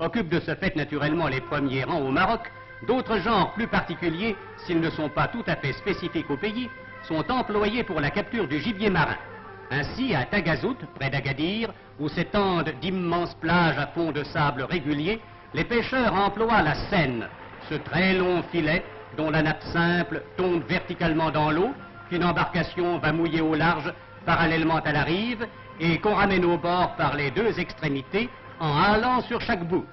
occupent de ce fait naturellement les premiers rangs au Maroc, d'autres genres plus particuliers, s'ils ne sont pas tout à fait spécifiques au pays, sont employés pour la capture du gibier marin. Ainsi, à Tagazout, près d'Agadir, où s'étendent d'immenses plages à fond de sable régulier, les pêcheurs emploient la senne, ce très long filet dont la nappe simple tombe verticalement dans l'eau, qu'une embarcation va mouiller au large parallèlement à la rive et qu'on ramène au bord par les deux extrémités en halant sur chaque bout.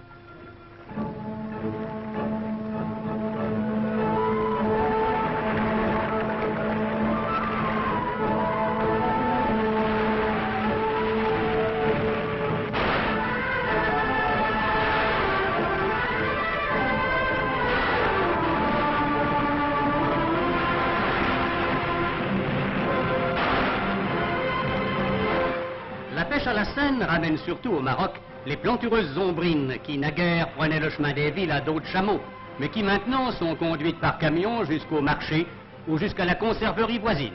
La pêche à la senne ramène surtout au Maroc les plantureuses ombrines qui naguère prenaient le chemin des villes à dos de chameau, mais qui maintenant sont conduites par camion jusqu'au marché ou jusqu'à la conserverie voisine.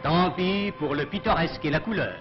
Tant pis pour le pittoresque et la couleur.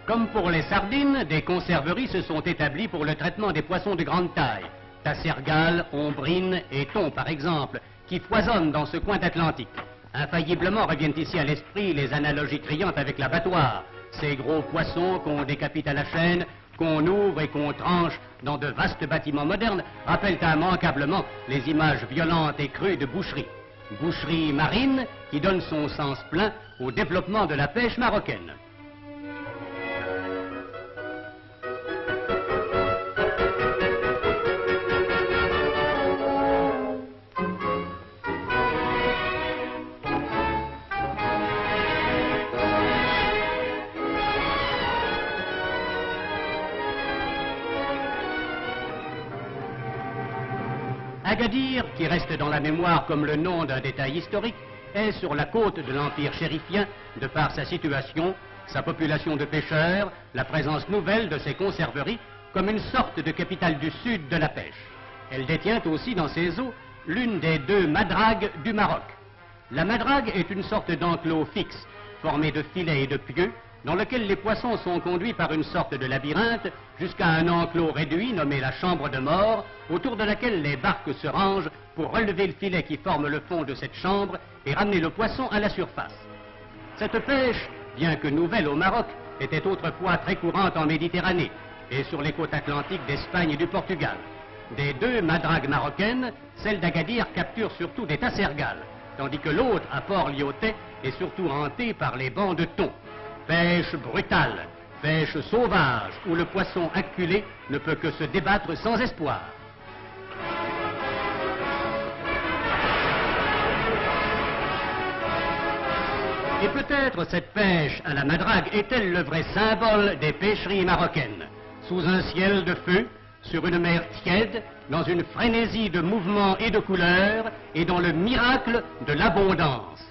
Comme pour les sardines, des conserveries se sont établies pour le traitement des poissons de grande taille. Tassergales, ombrines et thons, par exemple, qui foisonnent dans ce coin d'Atlantique. Infailliblement reviennent ici à l'esprit les analogies criantes avec l'abattoir. Ces gros poissons qu'on décapite à la chaîne, qu'on ouvre et qu'on tranche dans de vastes bâtiments modernes, rappellent immanquablement les images violentes et crues de boucherie. Boucherie marine qui donne son sens plein au développement de la pêche marocaine. Agadir, qui reste dans la mémoire comme le nom d'un détail historique, est sur la côte de l'Empire chérifien de par sa situation, sa population de pêcheurs, la présence nouvelle de ses conserveries, comme une sorte de capitale du sud de la pêche. Elle détient aussi dans ses eaux l'une des deux madragues du Maroc. La madrague est une sorte d'enclos fixe, formé de filets et de pieux, dans lequel les poissons sont conduits par une sorte de labyrinthe jusqu'à un enclos réduit nommé la chambre de mort, autour de laquelle les barques se rangent pour relever le filet qui forme le fond de cette chambre et ramener le poisson à la surface. Cette pêche, bien que nouvelle au Maroc, était autrefois très courante en Méditerranée et sur les côtes atlantiques d'Espagne et du Portugal. Des deux madragues marocaines, celle d'Agadir capture surtout des tassergales, tandis que l'autre, à Port-Lyautey, est surtout hantée par les bancs de thon. Pêche brutale, pêche sauvage, où le poisson acculé ne peut que se débattre sans espoir. Et peut-être cette pêche à la madrague est-elle le vrai symbole des pêcheries marocaines. Sous un ciel de feu, sur une mer tiède, dans une frénésie de mouvements et de couleurs, et dans le miracle de l'abondance.